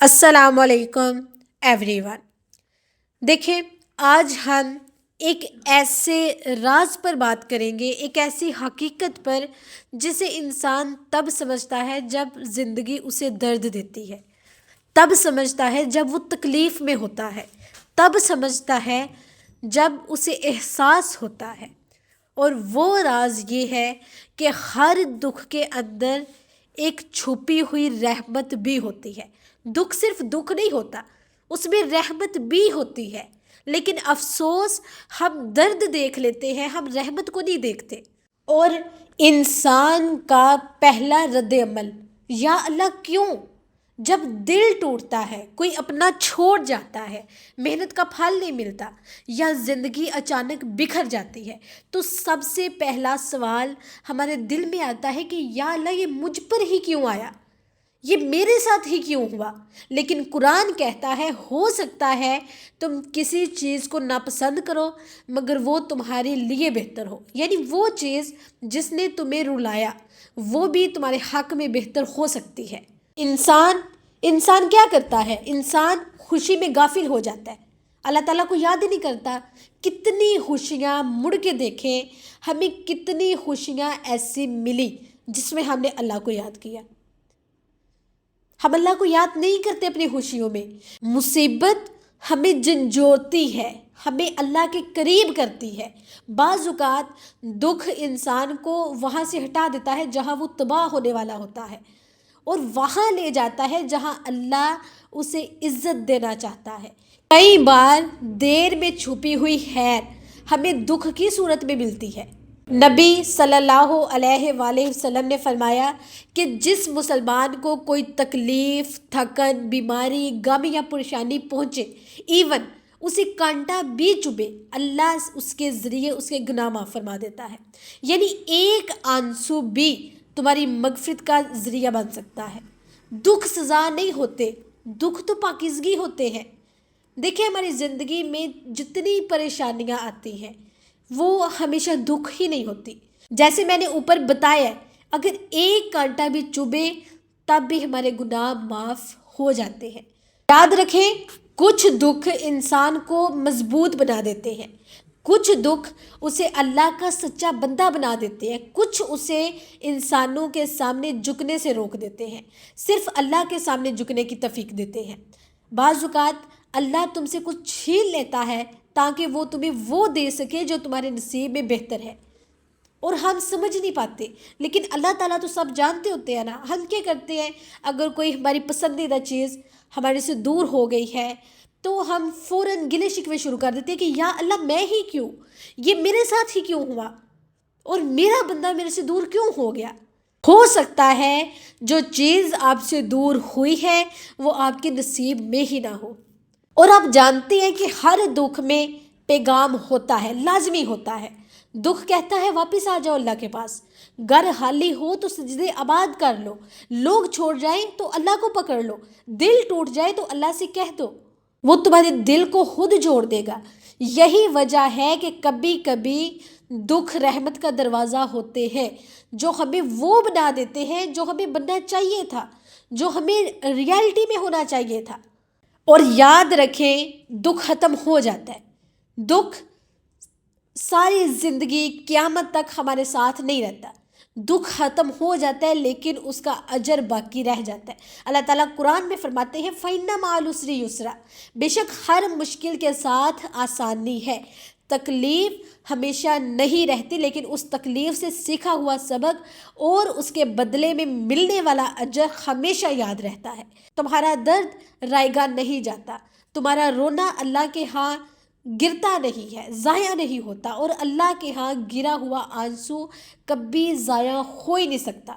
السلام علیکم every one. دیکھیں، آج ہم ایک ایسے راز پر بات کریں گے، ایک ایسی حقیقت پر جسے انسان تب سمجھتا ہے جب زندگی اسے درد دیتی ہے، تب سمجھتا ہے جب وہ تکلیف میں ہوتا ہے، تب سمجھتا ہے جب اسے احساس ہوتا ہے۔ اور وہ راز یہ ہے کہ ہر دکھ کے اندر ایک چھپی ہوئی رحمت بھی ہوتی ہے۔ دکھ صرف دکھ نہیں ہوتا، اس میں رحمت بھی ہوتی ہے، لیکن افسوس ہم درد دیکھ لیتے ہیں، ہم رحمت کو نہیں دیکھتے۔ اور انسان کا پہلا رد عمل یا اللہ کیوں، جب دل ٹوٹتا ہے، کوئی اپنا چھوڑ جاتا ہے، محنت کا پھل نہیں ملتا، یا زندگی اچانک بکھر جاتی ہے، تو سب سے پہلا سوال ہمارے دل میں آتا ہے کہ یا اللہ یہ مجھ پر ہی کیوں آیا، یہ میرے ساتھ ہی کیوں ہوا۔ لیکن قرآن کہتا ہے ہو سکتا ہے تم کسی چیز کو ناپسند کرو مگر وہ تمہارے لیے بہتر ہو، یعنی وہ چیز جس نے تمہیں رلایا وہ بھی تمہارے حق میں بہتر ہو سکتی ہے۔ انسان کیا کرتا ہے؟ انسان خوشی میں غافل ہو جاتا ہے، اللہ تعالیٰ کو یاد ہی نہیں کرتا۔ کتنی خوشیاں مڑ کے دیکھیں، ہمیں کتنی خوشیاں ایسی ملی جس میں ہم نے اللہ کو یاد کیا۔ ہم اللہ کو یاد نہیں کرتے اپنی خوشیوں میں۔ مصیبت ہمیں جھنجھوڑتی ہے، ہمیں اللہ کے قریب کرتی ہے۔ بعض اوقات دکھ انسان کو وہاں سے ہٹا دیتا ہے جہاں وہ تباہ ہونے والا ہوتا ہے، اور وہاں لے جاتا ہے جہاں اللہ اسے عزت دینا چاہتا ہے۔ کئی بار دیر میں چھپی ہوئی خیر ہمیں دکھ کی صورت میں ملتی ہے۔ نبی صلی اللہ علیہ وآلہ وسلم نے فرمایا کہ جس مسلمان کو کوئی تکلیف، تھکن، بیماری، غم یا پریشانی پہنچے، ایون اسے کانٹا بھی چبھے، اللہ اس کے ذریعے اس کے گناہ معاف فرما دیتا ہے۔ یعنی ایک آنسو بھی تمہاری مغفرت کا ذریعہ بن سکتا ہے۔ دکھ سزا نہیں ہوتے، دکھ تو پاکیزگی ہوتے ہیں۔ دیکھیں، ہماری زندگی میں جتنی پریشانیاں آتی ہیں وہ ہمیشہ دکھ ہی نہیں ہوتی۔ جیسے میں نے اوپر بتایا ہے، اگر ایک کانٹا بھی چبھے تب بھی ہمارے گناہ معاف ہو جاتے ہیں۔ یاد رکھیں، کچھ دکھ انسان کو مضبوط بنا دیتے ہیں، کچھ دکھ اسے اللہ کا سچا بندہ بنا دیتے ہیں، کچھ اسے انسانوں کے سامنے جھکنے سے روک دیتے ہیں، صرف اللہ کے سامنے جھکنے کی توفیق دیتے ہیں۔ بعض اوقات اللہ تم سے کچھ چھین لیتا ہے تاکہ وہ تمہیں وہ دے سکے جو تمہارے نصیب میں بہتر ہے، اور ہم سمجھ نہیں پاتے۔ لیکن اللہ تعالیٰ تو سب جانتے ہوتے ہیں نا۔ ہم کیا کرتے ہیں، اگر کوئی ہماری پسندیدہ چیز ہمارے سے دور ہو گئی ہے تو ہم فوراً گلے شکوے شروع کر دیتے ہیں کہ یا اللہ میں ہی کیوں، یہ میرے ساتھ ہی کیوں ہوا، اور میرا بندہ میرے سے دور کیوں ہو گیا۔ ہو سکتا ہے جو چیز آپ سے دور ہوئی ہے وہ آپ کے نصیب میں ہی نہ ہو۔ اور آپ جانتے ہیں کہ ہر دکھ میں پیغام ہوتا ہے، لازمی ہوتا ہے۔ دکھ کہتا ہے واپس آ جاؤ اللہ کے پاس، گر حالی ہو تو سجدے آباد کر لو، لوگ چھوڑ جائیں تو اللہ کو پکڑ لو، دل ٹوٹ جائے تو اللہ سے کہہ دو، وہ تمہارے دل کو خود جوڑ دے گا۔ یہی وجہ ہے کہ کبھی کبھی دکھ رحمت کا دروازہ ہوتے ہیں، جو ہمیں وہ بنا دیتے ہیں جو ہمیں بننا چاہیے تھا، جو ہمیں ریالٹی میں ہونا چاہیے تھا۔ اور یاد رکھیں، دکھ ختم ہو جاتا ہے، دکھ ساری زندگی قیامت تک ہمارے ساتھ نہیں رہتا، دکھ ختم ہو جاتا ہے لیکن اس کا اجر باقی رہ جاتا ہے۔ اللہ تعالیٰ قرآن میں فرماتے ہیں فَإِنَّ مَعَ الْعُسْرِ يُسْرًا، بے شک ہر مشکل کے ساتھ آسانی ہے۔ تکلیف ہمیشہ نہیں رہتی، لیکن اس تکلیف سے سیکھا ہوا سبق اور اس کے بدلے میں ملنے والا اجر ہمیشہ یاد رہتا ہے۔ تمہارا درد رائگاں نہیں جاتا، تمہارا رونا اللہ کے ہاں گرتا نہیں ہے، ضائع نہیں ہوتا، اور اللہ کے ہاں گرا ہوا آنسو کبھی ضائع ہو ہی نہیں سکتا۔